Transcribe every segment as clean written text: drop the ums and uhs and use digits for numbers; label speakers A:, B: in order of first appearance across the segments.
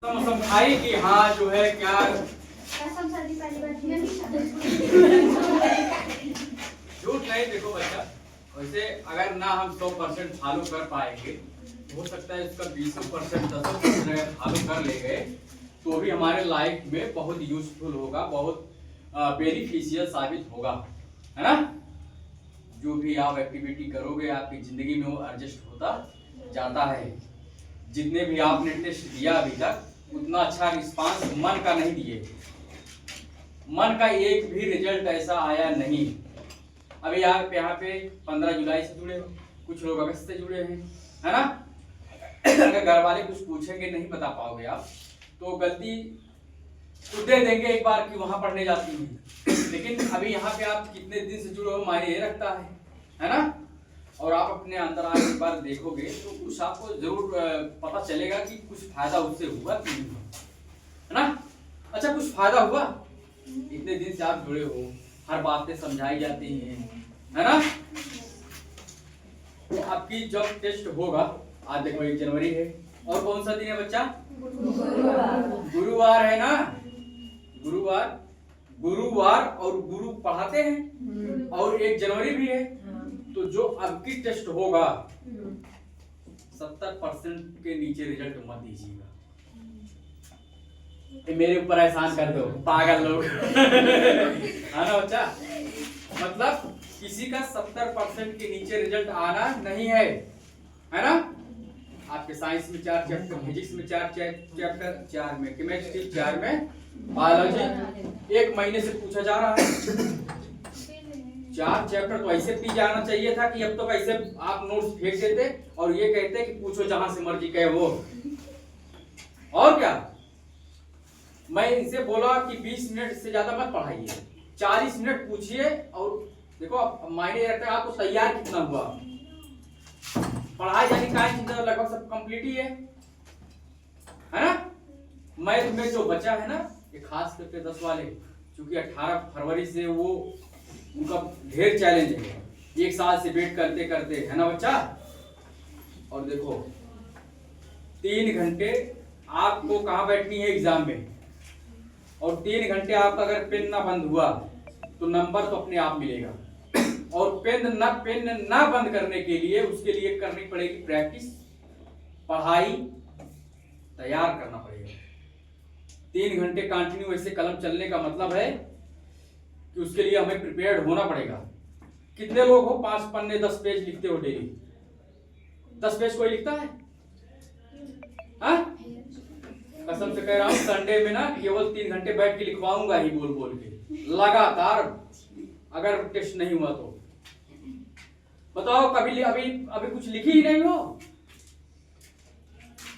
A: समझाई कि हाँ जो है क्या झूठ नहीं। देखो बच्चा, वैसे अगर ना हम 100% फॉलो कर पाएंगे, हो सकता है इसका 20% 10% अगर फॉलो कर ले गए तो भी हमारे लाइफ में बहुत यूजफुल होगा, बहुत बेनिफिशियल साबित होगा, है ना। जो भी आप एक्टिविटी करोगे आपकी जिंदगी में वो एडजस्ट होता जाता है। जितने भी आपने टेस्ट दिया अभी तक उतना अच्छा रिस्पांस मन का नहीं दिए। मन का एक भी रिजल्ट ऐसा आया नहीं। अभी आप यहाँ पे 15 जुलाई से जुड़े हो, कुछ लोग अगस्त से जुड़े हैं, है ना। अगर घर वाले कुछ पूछेंगे नहीं बता पाओगे आप, तो गलती तो दे देंगे एक बार कि वहां पढ़ने जाती है। लेकिन अभी यहाँ पे आप कितने दिन से जुड़े हो मायने ये रखता है ना। और आप अपने अंदर आगे एक बार देखोगे तो कुछ आपको जरूर पता चलेगा कि कुछ फायदा उससे हुआ कि नहीं हुआ, है ना। अच्छा, कुछ फायदा हुआ? इतने दिन से आप जुड़े हो, हर बातें समझाई जाती हैं, है ना। तो आपकी जब टेस्ट होगा, आज देखो 1 जनवरी है, और कौन सा दिन है बच्चा? गुरुवार है ना। गुरुवार और गुरु पढ़ाते हैं, और 1 जनवरी भी है। तो जो अब की टेस्ट होगा 70% के नीचे रिजल्ट मत दीजिएगा। मेरे ऊपर एहसान कर दो पागल लोग। है ना बच्चा, मतलब किसी का 70% के नीचे रिजल्ट आना नहीं है ना। आपके साइंस में 4 चैप्टर, फिजिक्स में 4 चैप्टर, 4 में केमिस्ट्री, 4 में बायोलॉजी, 1 महीने से पूछा जा रहा है। 4 चैप्टर तो ऐसे पी जाना चाहिए था कि अब तो ऐसे आप नोट्स फेंक देते और ये कहते कि पूछो जहां से मर्जी कहे वो। और क्या, मैं इनसे बोला कि 20 मिनट से ज्यादा मत पढ़ाइए, 40 मिनट पूछिए। और देखो अब मायने रखता है आपको तैयार कितना हुआ। पढ़ाई यानी काय चिंता लगभग सब कंप्लीट ही है ना। मैथ में जो बचा है ना, ये खास करके 10 वाले, क्योंकि 18 फरवरी से वो उनका ढेर चैलेंज है, 1 साल से वेट करते करते, है ना बच्चा। और देखो 3 घंटे आपको कहाँ बैठनी है एग्जाम में, और 3 घंटे आपका अगर पेन ना बंद हुआ तो नंबर तो अपने आप मिलेगा। और पेन ना बंद करने के लिए, उसके लिए करनी पड़ेगी प्रैक्टिस, पढ़ाई, तैयार करना पड़ेगा। 3 घंटे कंटिन्यू ऐसे कलम चलने का मतलब है कि उसके लिए हमें प्रिपेयर्ड होना पड़ेगा। कितने लोग हो 5 पन्ने 10 पेज लिखते हो डेली? 10 पेज कोई लिखता है? हाँ? कसम से कह रहा हूं, संडे में ना केवल 3 घंटे बैठ के लिखवाऊंगा ही, बोल बोल के लगातार, अगर टेस्ट नहीं हुआ तो। बताओ कभी अभी कुछ लिखी ही नहीं हो?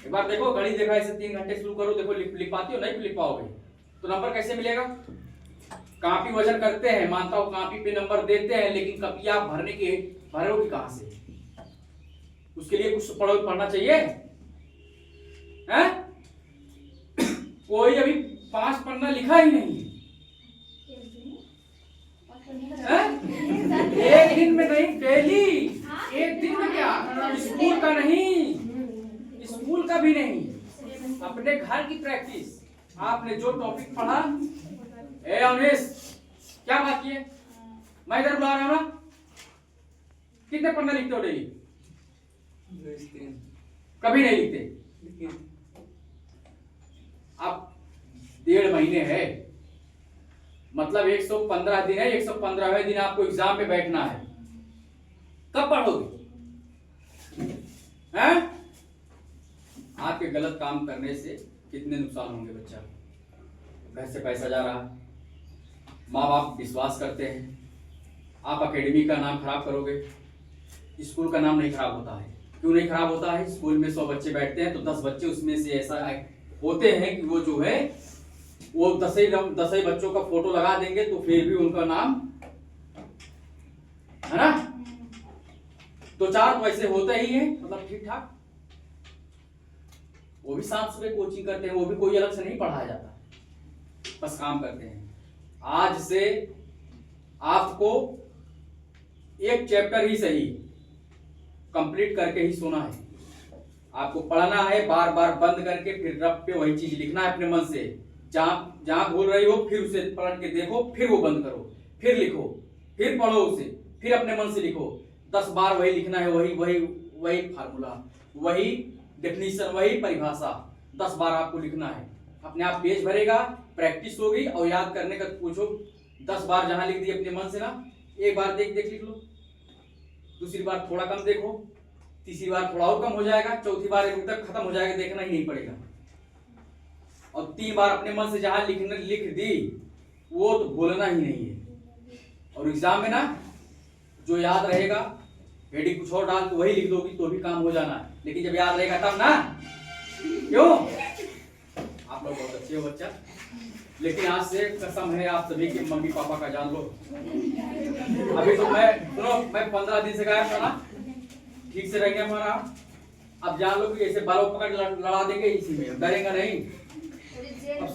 A: एक बार देखो, घड़ी देखा, ऐसे 3 घंटे शुरू करो, देखो लिख पाती हो? नहीं लिख पाओगे तो नंबर कैसे मिलेगा? कॉपी वजन करते हैं, मानता हूं कॉपी पे नंबर देते हैं, लेकिन कॉपी आप भरोगे कहां से? उसके लिए कुछ पढ़ना चाहिए, हैं? कोई अभी 5 पन्ना लिखा ही नहीं है? एक दिन में नहीं, डेली। एक दिन में क्या, स्कूल का नहीं, स्कूल का भी नहीं, अपने घर की प्रैक्टिस। आपने जो टॉपिक पढ़ा, ए अवनीश क्या बात की है, मैं इधर बुला रहा हूं ना। कितने पन्ना लिखते हो डेली? कभी नहीं लिखते। अब 1.5 महीने है, मतलब 115 दिन है, 115वें दिन आपको एग्जाम में बैठना है। कब पढ़ोगे? हैं? आपके गलत काम करने से कितने नुकसान होंगे बच्चा। घर से पैसा जा रहा, माँ बाप विश्वास करते हैं, आप एकेडमी का नाम खराब करोगे। स्कूल का नाम नहीं खराब होता है। क्यों नहीं खराब होता है? स्कूल में 100 बच्चे बैठते हैं तो 10 बच्चे उसमें से ऐसा होते हैं कि वो जो है वो 10 ही बच्चों का फोटो लगा देंगे तो फिर भी उनका नाम, है ना। तो 4 तो ऐसे होते ही हैं, मतलब ठीक ठाक। वो भी 7 सुबह कोचिंग करते हैं, वो भी कोई अलग से नहीं पढ़ाया जाता, बस काम करते हैं। आज से आपको 1 चैप्टर ही सही कंप्लीट करके ही सोना है। आपको पढ़ना है, बार बार बंद करके फिर रफ पे वही चीज लिखना है अपने मन से। जहाँ जहाँ भूल रही हो फिर उसे पलट के देखो, फिर वो बंद करो, फिर लिखो, फिर पढ़ो उसे, फिर अपने मन से लिखो। 10 बार वही लिखना है, वही वही वही फार्मूला, वही डेफिनेशन, वही परिभाषा 10 बार आपको लिखना है। अपने आप पेज भरेगा, प्रैक्टिस होगी और याद करने का पूछो। 10 बार जहां लिख दिए अपने मन से ना, एक बार देख देख लिख लो, दूसरी बार थोड़ा कम देखो, तीसरी बार थोड़ा और कम हो जाएगा, चौथी बार एक तक खत्म हो जाएगा, देखना ही नहीं पड़ेगा। और 3 बार अपने मन से जहां लिखने लिख दी वो तो बोलना ही नहीं है। और एग्जाम में ना जो याद रहेगा, हेडिंग कुछ और डाल के वही लिख दोगी तो भी काम हो जाना है, लेकिन जब याद रहेगा तब ना। क्यों? आप लोग बहुत अच्छे हो बच्चा, लेकिन आज से कसम है आप सभी के मम्मी पापा का जान लो। अभी तो मैं 15 दिन से गायब था ना, ठीक से रह गया हमारा। अब जान लो कि ऐसे बालों पकड़ लड़ा देंगे इसी में, डरेगा नहीं। अब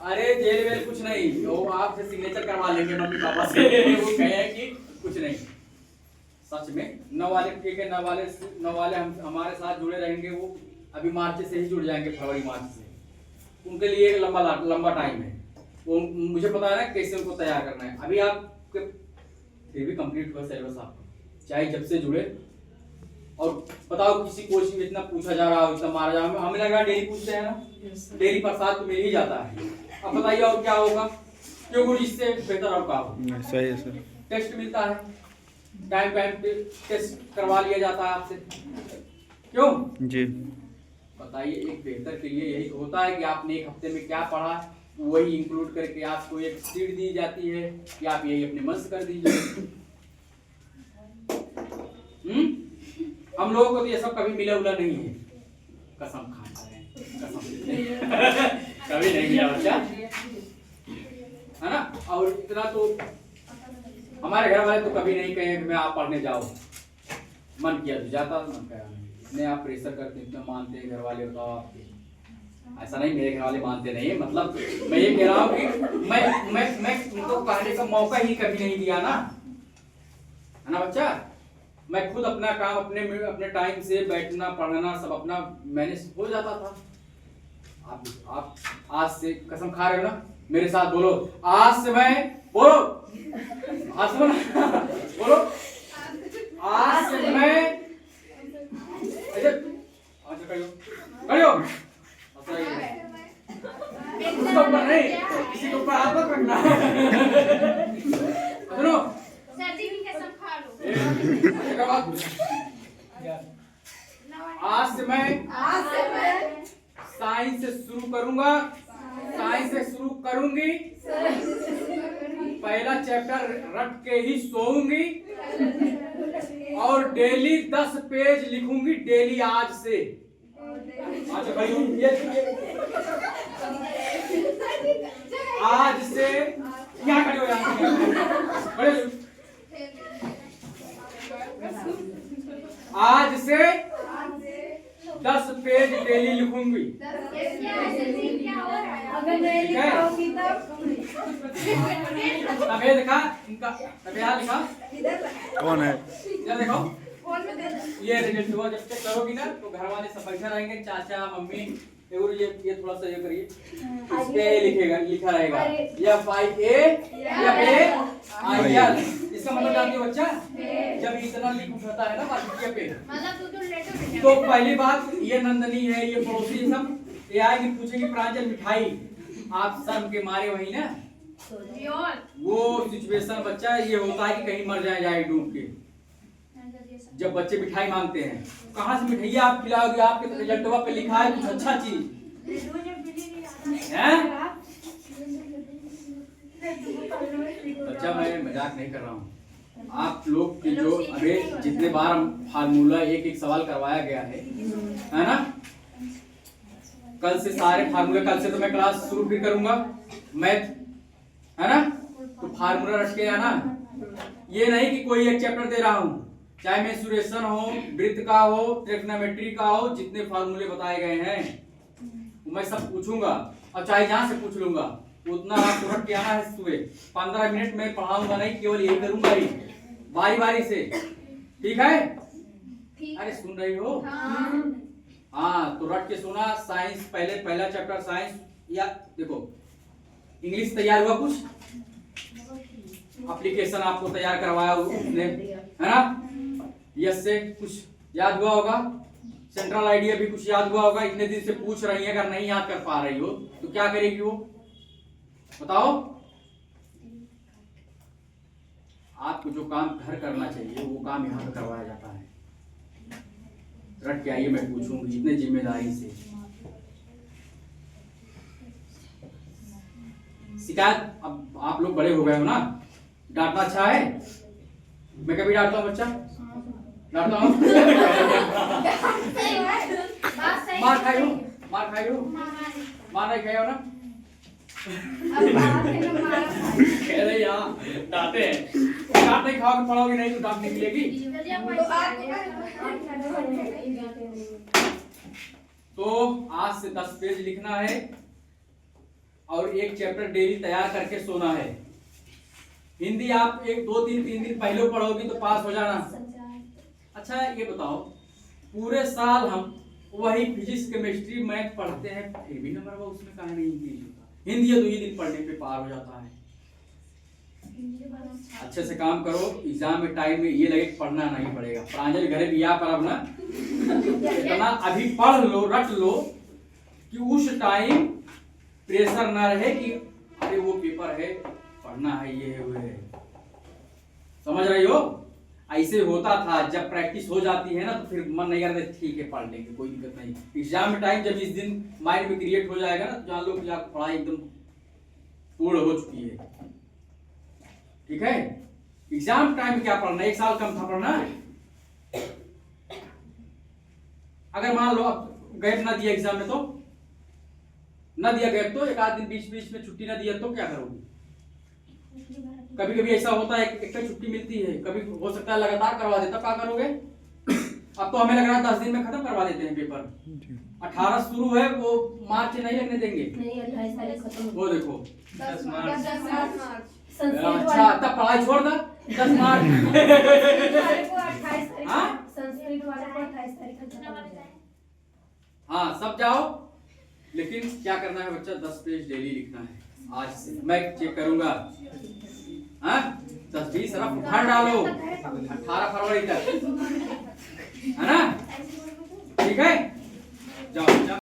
A: अरे जेल वेल कुछ नहीं, वो आपसे सिग्नेचर करवा लेंगे मम्मी पापा से। वो कहे कि कुछ नहीं। सच में 9 वाले ठीक है, 9 वाले हमारे साथ जुड़े रहेंगे। वो अभी मार्च से ही जुड़ जाएंगे, फरवरी मार्च से। उनके लिए एक लंबा टाइम है, वो मुझे पता है ना कैसे उनको तैयार करना है। अभी आप फिर भी कंप्लीट हुआ सिलेबस आपका, चाहे जब से जुड़े। और बताओ किसी कोचिंग में इतना पूछा जा रहा हो, इतना मारा जा रहा, हमें लगा डेली पूछते हैं ना, डेली प्रसाद तो मिल ही जाता है। अब बताइए और क्या होगा? क्यों गुरु, इससे बेहतर और क्या होगा? सही है सर। टेस्ट मिलता है, टाइम पे टेस्ट करवा लिया जाता है आपसे। क्यों जी? बताइए, एक बेहतर के लिए यही होता है कि आपने एक हफ्ते में क्या पढ़ा वही इंक्लूड करके आपको एक सीट दी जाती है कि आप यही अपने मन से कर दीजिए। हम लोगों को तो ये सब कभी मिला उला नहीं है, कसम खाता है, कसम कभी नहीं मिला बच्चा, है ना। और इतना तो हमारे घर वाले तो कभी नहीं कहे कि मैं आप पढ़ने जाओ, मन किया तो जाता, मन किया नहीं। इतने आप प्रेशर करते, इतना मानते हैं घर वाले, बताओ आपके। ऐसा नहीं मेरे घर वाले मानते नहीं, मतलब मैं ये कह रहा हूँ कि मैं उनको कहने का मौका ही कभी नहीं दिया ना, है ना बच्चा। मैं खुद अपना काम अपने टाइम से बैठना पढ़ना सब अपना मैनेज हो जाता था। आप आज से कसम खा रहे हो ना, मेरे साथ बोलो, आज से मैं बोलो, आज बोलो, आज से मैं नहीं, किसी के ऊपर हाथ मत रखना। सुनो, आज से मैं साइंस से शुरू करूंगा, साइंस से शुरू करूंगी, पहला चैप्टर रट के ही सोऊंगी और डेली 10 पेज लिखूंगी डेली आज से। अच्छा भाई, आज से क्या करो यार, आज से 10 पेज डेली लिखूंगी। तबे देखा इनका, तबे लिखा कौन है, इधर देखो। ये रिजल्ट हुआ, जब तक करोगी ना तो घर वाले सब बैठे रहेंगे, चाचा मम्मी, और ये थोड़ा सा ये करिए, इस पे लिखा रहेगा FIA। इसका मतलब जानते हो बच्चा, जब इतना लिख उठाता है ना बाकी पे, तो पहली बात ये नंदनी है, ये पड़ोसी सब ये आएगी पूछेगी प्रांजल मिठाई, आप शर्म के मारे वही ना, वो सिचुएशन बच्चा ये होता है कि कहीं मर जाए डूब के। जब बच्चे मिठाई मांगते हैं, कहाँ से मिठाई आप खिलाओगे, आपके तो रिजल्टवा पे लिखा है कुछ अच्छा चीज है। बच्चा मैं मजाक नहीं कर रहा हूँ, आप लोग की जो अभी जितने बार फार्मूला एक सवाल करवाया गया है ना, कल से सारे फार्मूले, कल से तो मैं क्लास शुरू भी करूंगा मैथ, है ना। तो फार्मूला रट के आना, ये नहीं कि कोई एक चैप्टर दे रहा हूँ, चाहे मेंसुरेशन हो, वृत्त का हो, ट्रिग्नोमेट्री का हो, जितने फार्मूले बताए गए हैं मैं सब पूछूंगा, और चाहे जहां से पूछ लूंगा, उतना आप रट के आना है। सुबह 15 मिनट में पढ़ाऊंगा नहीं, केवल यही करूंगा ही, बारी बारी से, ठीक है? अरे सुन रही हो? हाँ तो रट के सुना। साइंस पहले, पहला चैप्टर साइंस, या देखो इंग्लिश तैयार हुआ कुछ, एप्लीकेशन आपको तैयार करवाया उसने, है ना। यस से कुछ याद हुआ होगा, सेंट्रल आइडिया भी कुछ याद हुआ होगा। इतने दिन से पूछ रही है, अगर नहीं याद कर पा रही हो तो क्या करेगी वो, बताओ। आपको जो काम घर करना चाहिए वो काम यहाँ पे करवाया जाता है। रट के आइए, मैं पूछूंगी इतने जिम्मेदारी से। शिकायत, अब आप लोग बड़े हो गए हो ना, डांटना अच्छा है। मैं कभी डांटता हूँ बच्चा, डांटता हूँ मार खाई हो, मार खाई हो, मार नहीं खाई हो ना। कह रहे यार डांटे हैं, डांट नहीं खाओगे पढ़ोगे नहीं तो डांट निकलेगी। तो आज से 10 पेज लिखना है और एक चैप्टर डेली तैयार करके सोना है। हिंदी आप 1 2 3 दिन पहले पढ़ोगी तो पास हो जाना। अच्छा ये बताओ, पूरे साल हम वही फिजिक्स केमिस्ट्री मैथ पढ़ते हैं, फिर भी नंबर वो उसमें काहे नहीं इंक्रीज होता। हिंदी है 2 ही दिन पढ़ने पे पार हो जाता है। अच्छे से काम करो, एग्जाम में टाइम में ये लगे पढ़ना नहीं पड़ेगा। प्रांजल घरे बिया पर अब ना इतना अभी पढ़ लो, रट लो कि उस टाइम प्रेशर ना रहे कि अरे वो पेपर है, पढ़ना है, ये है वो है। समझ रही हो। ऐसे होता था, जब प्रैक्टिस हो जाती है ना तो फिर मन नहीं करता, ठीक है पढ़ लेंगे कोई दिक्कत नहीं। एग्जाम में टाइम जब इस दिन माइंड में क्रिएट हो जाएगा ना, तो जान लो कि आप पढ़ाई एकदम पूर्ण हो चुकी है। ठीक है, एग्जाम टाइम में क्या पढ़ना, 1 साल कम था पढ़ना। अगर मान लो अब गैप ना दिया एग्जाम में, तो ना दिया गैप तो 1 आध दिन बीच बीच में छुट्टी ना दिया तो क्या करोगे। कभी कभी ऐसा होता है एक छुट्टी मिलती है, कभी हो सकता है लगातार करवा देता, क्या करोगे। अब तो हमें लग रहा है 10 दिन में खत्म करवा देते हैं पेपर। 18 शुरू है, वो मार्च नहीं लगने देंगे। वो देखो 10 मार्च। अच्छा तब पढ़ाई छोड़ दा 10 मार्च। हाँ सब जाओ, लेकिन क्या करना है बच्चा, 10 पेज डेली लिखना है। आज से मैं चेक करूंगा। हाँ 10-20 रफ उठा डालो 18 फरवरी तक, है ना। ठीक है, जाओ।